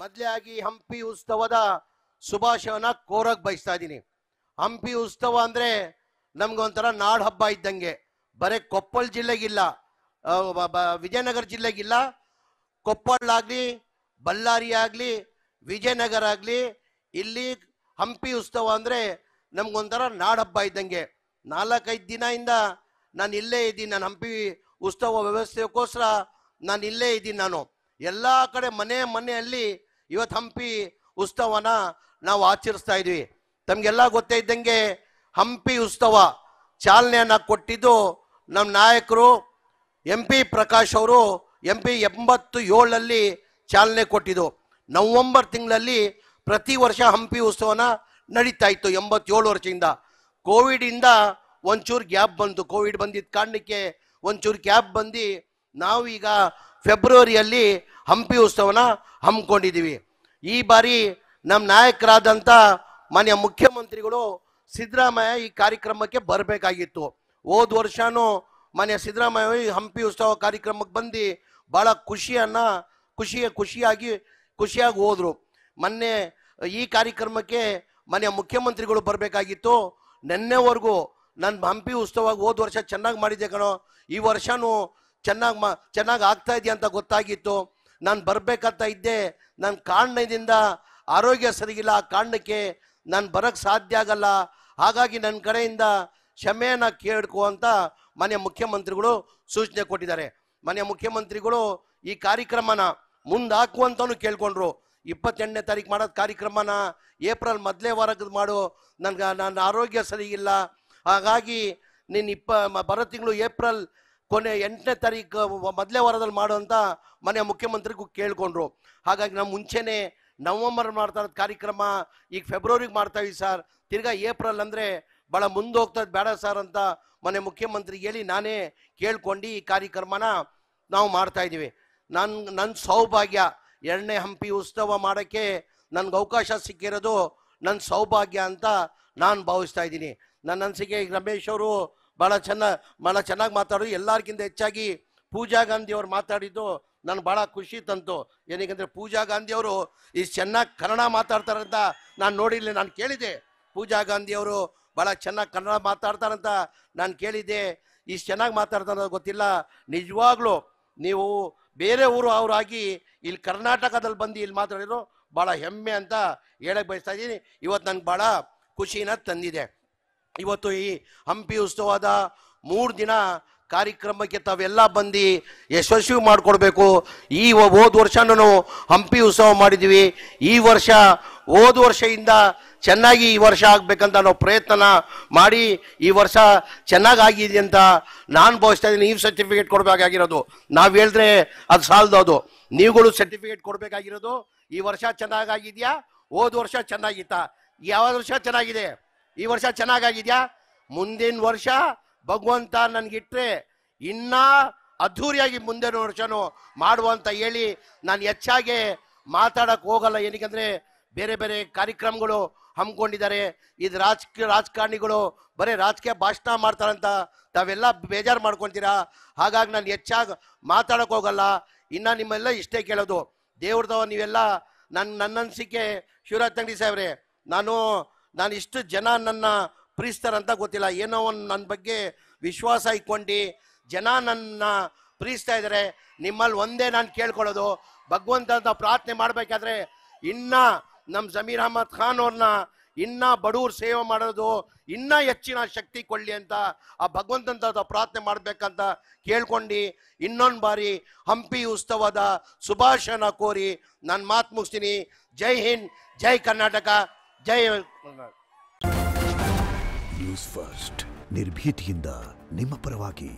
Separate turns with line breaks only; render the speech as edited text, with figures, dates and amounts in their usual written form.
ಮೊದಲೇ ಆಗಿ ಹಂಪಿ ಉತ್ಸವದ ಶುಭಾಶಯನ ಕೋರಕ್ ಬಯಸ್ತಾ ಇದ್ದೀನಿ. ಹಂಪಿ ಉತ್ಸವ ಅಂದ್ರೆ ನಮ್ಗೊಂಥರ ನಾಡ್ ಹಬ್ಬ ಇದ್ದಂಗೆ. ಬರೀ ಕೊಪ್ಪಳ ಜಿಲ್ಲೆಗಿಲ್ಲ, ವಿಜಯನಗರ ಜಿಲ್ಲೆಗಿಲ್ಲ, ಕೊಪ್ಪಳ ಆಗಲಿ, ಬಳ್ಳಾರಿ ಆಗಲಿ, ವಿಜಯನಗರ ಆಗಲಿ, ಇಲ್ಲಿ ಹಂಪಿ ಉತ್ಸವ ಅಂದರೆ ನಮ್ಗೊಂಥರ ನಾಡ ಹಬ್ಬ ಇದ್ದಂಗೆ. 4-5 ದಿನದಿಂದ ನಾನು ಇಲ್ಲೇ ಇದ್ದೀನಿ. ನಾನು ಹಂಪಿ ಉತ್ಸವ ವ್ಯವಸ್ಥೆಗೋಸ್ಕರ ನಾನು ಇಲ್ಲೇ ಇದ್ದೀನಿ. ನಾನು ಎಲ್ಲ ಕಡೆ ಮನೆಯಲ್ಲಿ ಇವತ್ತು ಹಂಪಿ ಉತ್ಸವನ ನಾವು ಆಚರಿಸ್ತಾ ಇದ್ವಿ. ತಮಗೆಲ್ಲ ಗೊತ್ತೇ ಇದ್ದಂಗೆ ಹಂಪಿ ಉತ್ಸವ ಚಾಲನೆಯನ್ನು ಕೊಟ್ಟಿದ್ದು ನಮ್ಮ ನಾಯಕರು MP ಪ್ರಕಾಶ್ ಅವರು. MP 87ರಲ್ಲಿ ಚಾಲನೆ ಕೊಟ್ಟಿದ್ದು. ನವೆಂಬರ್ ತಿಂಗಳಲ್ಲಿ ಪ್ರತಿ ವರ್ಷ ಹಂಪಿ ಉತ್ಸವನ ನಡೀತಾ ಇತ್ತು 87 ವರ್ಷದಿಂದ. ಕೋವಿಡಿಂದ ಒಂಚೂರು ಗ್ಯಾಪ್ ಬಂತು. ಕೋವಿಡ್ ಬಂದಿದ್ದ ಕಾರಣಕ್ಕೆ ಒಂಚೂರು ಗ್ಯಾಪ್ ಬಂದು ನಾವೀಗ ಫೆಬ್ರವರಿಯಲ್ಲಿ ಹಂಪಿ ಉತ್ಸವನ ಹಮ್ಮಿಕೊಂಡಿದ್ದೀವಿ. ಈ ಬಾರಿ ನಮ್ಮ ನಾಯಕರಾದಂಥ ಮಾನ್ಯ ಮುಖ್ಯಮಂತ್ರಿಗಳು ಸಿದ್ದರಾಮಯ್ಯ ಈ ಕಾರ್ಯಕ್ರಮಕ್ಕೆ ಬರಬೇಕಾಗಿತ್ತು. ಹೋದ ವರ್ಷನೂ ಮಾನ್ಯ ಸಿದ್ದರಾಮಯ್ಯ ಹಂಪಿ ಉತ್ಸವ ಕಾರ್ಯಕ್ರಮಕ್ಕೆ ಬಂದು ಭಾಳ ಖುಷಿಯಾಗಿ ಹೋದರು. ಮೊನ್ನೆ ಈ ಕಾರ್ಯಕ್ರಮಕ್ಕೆ ಮಾನ್ಯ ಮುಖ್ಯಮಂತ್ರಿಗಳು ಬರಬೇಕಾಗಿತ್ತು. ನಿನ್ನೆವರೆಗೂ ನಾನು ಹಂಪಿ ಉತ್ಸವ ಹೋದ ವರ್ಷ ಚೆನ್ನಾಗಿ ಮಾಡಿದ್ದೆ ಕಣೋ, ಈ ವರ್ಷನೂ ಚೆನ್ನಾಗಿ ಆಗ್ತಾ ಇದೆಯಾ ಅಂತ ಗೊತ್ತಾಗಿತ್ತು. ನಾನು ಬರಬೇಕಂತ ಇದ್ದೆ. ನನ್ನ ಕಾರಣದಿಂದ ಆರೋಗ್ಯ ಸರಿಗಿಲ್ಲ, ಆ ಕಾರಣಕ್ಕೆ ನಾನು ಬರೋಕ್ಕೆ ಸಾಧ್ಯ ಆಗಲ್ಲ. ಹಾಗಾಗಿ ನನ್ನ ಕಡೆಯಿಂದ ಕ್ಷಮೆಯನ್ನು ಕೇಳ್ಕೊ ಅಂತ ಮಾನ್ಯ ಮುಖ್ಯಮಂತ್ರಿಗಳು ಸೂಚನೆ ಕೊಟ್ಟಿದ್ದಾರೆ. ಮಾನ್ಯ ಮುಖ್ಯಮಂತ್ರಿಗಳು ಈ ಕಾರ್ಯಕ್ರಮನ ಮುಂದೆ ಹಾಕುವಂತನೂ ಕೇಳ್ಕೊಂಡ್ರು. 28ನೇ ತಾರೀಕು ಮಾಡೋದು ಕಾರ್ಯಕ್ರಮನ ಏಪ್ರಿಲ್ ಮೊದಲೇ ವಾರಕ್ಕೆ ಮಾಡು, ನನ್ನ ಆರೋಗ್ಯ ಸರಿಗಿಲ್ಲ, ಹಾಗಾಗಿ ನೀನು ಬರೋ ತಿಂಗಳು ಏಪ್ರಿಲ್ ಕೊನೆ 8ನೇ ತಾರೀಕು ಮೊದಲೇ ವಾರದಲ್ಲಿ ಮಾಡು ಅಂತ ಮಾನ್ಯ ಮುಖ್ಯಮಂತ್ರಿಗೂ ಕೇಳ್ಕೊಂಡ್ರು. ಹಾಗಾಗಿ ನಾವು ಮುಂಚೆನೇ ನವೆಂಬರ್ ಮಾಡ್ತಾ ಇರೋದು ಕಾರ್ಯಕ್ರಮ ಈಗ ಫೆಬ್ರವರಿಗೆ ಮಾಡ್ತಾ ಇದ್ದೀವಿ ಸರ್, ತಿರ್ಗಾ ಏಪ್ರಿಲ್ ಅಂದರೆ ಭಾಳ ಮುಂದೆ ಹೋಗ್ತದೆ ಬೇಡ ಸರ್ ಅಂತ ಮಾನ್ಯ ಮುಖ್ಯಮಂತ್ರಿಗೆ ಹೇಳಿ ನಾನೇ ಕೇಳ್ಕೊಂಡು ಈ ಕಾರ್ಯಕ್ರಮನ ನಾವು ಮಾಡ್ತಾ ಇದ್ದೀವಿ. ನನ್ನ ಸೌಭಾಗ್ಯ 2ನೇ ಹಂಪಿ ಉತ್ಸವ ಮಾಡೋಕ್ಕೆ ನನಗೆ ಅವಕಾಶ ಸಿಕ್ಕಿರೋದು ನನ್ನ ಸೌಭಾಗ್ಯ ಅಂತ ನಾನು ಭಾವಿಸ್ತಾ ಇದ್ದೀನಿ. ನನ್ನ ಅನಿಸಿಕೆ ಈಗ ರಮೇಶ್ ಅವರು ಭಾಳ ಚೆನ್ನಾಗಿ ಮಾತಾಡೋದು. ಎಲ್ಲರಿಗಿಂತ ಹೆಚ್ಚಾಗಿ ಪೂಜಾ ಗಾಂಧಿ ಅವ್ರು ಮಾತಾಡಿದ್ದು ನನಗೆ ಭಾಳ ಖುಷಿ ತಂತು. ಏನಕ್ಕೆ ಪೂಜಾ ಗಾಂಧಿ ಅವರು ಇಷ್ಟು ಚೆನ್ನಾಗಿ ಕನ್ನಡ ಮಾತಾಡ್ತಾರಂತ ನಾನು ನೋಡಿರಲಿಲ್ಲ. ನಾನು ಕೇಳಿದೆ ಪೂಜಾ ಗಾಂಧಿ ಅವರು ಭಾಳ ಚೆನ್ನಾಗಿ ಕನ್ನಡ ಮಾತಾಡ್ತಾರಂತ ನಾನು ಕೇಳಿದ್ದೆ. ಇಷ್ಟು ಚೆನ್ನಾಗಿ ಮಾತಾಡ್ತಾರ ಗೊತ್ತಿಲ್ಲ. ನಿಜವಾಗ್ಲೂ ನೀವು ಬೇರೆ ಊರು ಅವರಾಗಿ ಇಲ್ಲಿ ಕರ್ನಾಟಕದಲ್ಲಿ ಬಂದು ಇಲ್ಲಿ ಮಾತಾಡಿದ್ರು ಭಾಳ ಹೆಮ್ಮೆ ಅಂತ ಹೇಳಕ್ಕೆ ಬಯಸ್ತಾ ಇದ್ದೀನಿ. ಇವತ್ತು ನನಗೆ ಭಾಳ ಖುಷಿನ ತಂದಿದೆ. ಇವತ್ತು ಈ ಹಂಪಿ ಉತ್ಸವದ 3 ದಿನ ಕಾರ್ಯಕ್ರಮಕ್ಕೆ ತಾವೆಲ್ಲ ಬಂದು ಯಶಸ್ವಿ ಮಾಡಿಕೊಡ್ಬೇಕು. ಹೋದ ವರ್ಷನೂ ಹಂಪಿ ಉತ್ಸವ ಮಾಡಿದ್ದೀವಿ. ಈ ವರ್ಷ ಹೋದ ವರ್ಷದಿಂದ ಚೆನ್ನಾಗಿ ಈ ವರ್ಷ ಆಗ್ಬೇಕಂತ ನಾವು ಪ್ರಯತ್ನ ಮಾಡಿ ಈ ವರ್ಷ ಚೆನ್ನಾಗಾಗಿದೆ ಅಂತ ನಾನು ಭಾವಿಸ್ತಾ ಇದ್ದೀನಿ. ನೀವು ಸರ್ಟಿಫಿಕೇಟ್ ಕೊಡಬೇಕಾಗಿರೋದು ನಾವು ಹೇಳಿದ್ರೆ ಅದು ಸಾಲದು. ನೀವುಗಳು ಸರ್ಟಿಫಿಕೇಟ್ ಕೊಡಬೇಕಾಗಿರೋದು ಈ ವರ್ಷ ಚೆನ್ನಾಗಿದೆಯಾ, ಹೋದ ವರ್ಷ ಚೆನ್ನಾಗಿತ್ತಾ, ಯಾವ ವರ್ಷ ಚೆನ್ನಾಗಿದೆ, ಈ ವರ್ಷ ಚೆನ್ನಾಗಿದೆಯಾ, ಮುಂದಿನ ವರ್ಷ ಭಗವಂತ ನನಗಿಟ್ರೆ ಇನ್ನೂ ಅದ್ಧೂರಿಯಾಗಿ ಮುಂದಿನ ವರ್ಷನೂ ಮಾಡುವಂತ ಹೇಳಿ ನಾನು ಹೆಚ್ಚಾಗಿ ಮಾತಾಡಕ್ಕೆ ಹೋಗಲ್ಲ. ಏನಕ್ಕೆ ಬೇರೆ ಬೇರೆ ಕಾರ್ಯಕ್ರಮಗಳು ಹಮ್ಮಿಕೊಂಡಿದ್ದಾರೆ. ಇದು ರಾಜಕಾರಣಿಗಳು ಬರೀ ರಾಜಕೀಯ ಭಾಷಣ ಮಾಡ್ತಾರಂತ ತಾವೆಲ್ಲ ಬೇಜಾರು ಮಾಡ್ಕೊತೀರಾ. ಹಾಗಾಗಿ ನಾನು ಹೆಚ್ಚಾಗಿ ಮಾತಾಡಕ್ಕೆ ಹೋಗಲ್ಲ. ಇನ್ನು ನಿಮ್ಮೆಲ್ಲ ಇಷ್ಟೇ ಕೇಳೋದು, ದೇವ್ರದವ ನೀವೆಲ್ಲ ನನ್ನ ಅನಿಸಿಕೆ ಶಿವರಾಜ್ ತಂಗಡಿ ಸಾಹೇಬ್ರೆ, ನಾನು ಇಷ್ಟು ಜನ ನನ್ನ ಪ್ರೀತಿಸ್ತಾರಂತ ಗೊತ್ತಿಲ್ಲ. ಏನೋ ಒಂದು ನನ್ನ ಬಗ್ಗೆ ವಿಶ್ವಾಸ ಇಟ್ಕೊಂಡು ಜನ ನನ್ನ ಪ್ರೀತಿಸ್ತಾ ಇದ್ದಾರೆ. ನಿಮ್ಮಲ್ಲಿ ಒಂದೇ ನಾನು ಕೇಳ್ಕೊಳ್ಳೋದು, ಭಗವಂತ ಅಂತ ಪ್ರಾರ್ಥನೆ ಮಾಡಬೇಕಾದ್ರೆ ಇನ್ನು ನಮ್ಮ ಜಮೀರ್ ಅಹಮದ್ ಖಾನ್ ಅವ್ರನ್ನ ಇನ್ನ ಬಡವ್ರ ಸೇವೆ ಮಾಡೋದು ಇನ್ನೂ ಹೆಚ್ಚಿನ ಶಕ್ತಿ ಕೊಳ್ಳಿ ಅಂತ ಆ ಭಗವಂತನ ಪ್ರಾರ್ಥನೆ ಮಾಡಬೇಕಂತ ಕೇಳ್ಕೊಂಡು ಇನ್ನೊಂದು ಬಾರಿ ಹಂಪಿ ಉತ್ಸವದ ಶುಭಾಶಯನ ಕೋರಿ ನಾನು ಮಾತು ಮುಗಿಸ್ತೀನಿ. ಜೈ ಹಿಂದ್, ಜೈ ಕರ್ನಾಟಕ, ಜೈ
ನ್ಯೂಸ್ ಫಸ್ಟ್, ನಿರ್ಭೀತಿಯಿಂದ ನಿಮ್ಮ ಪರವಾಗಿ.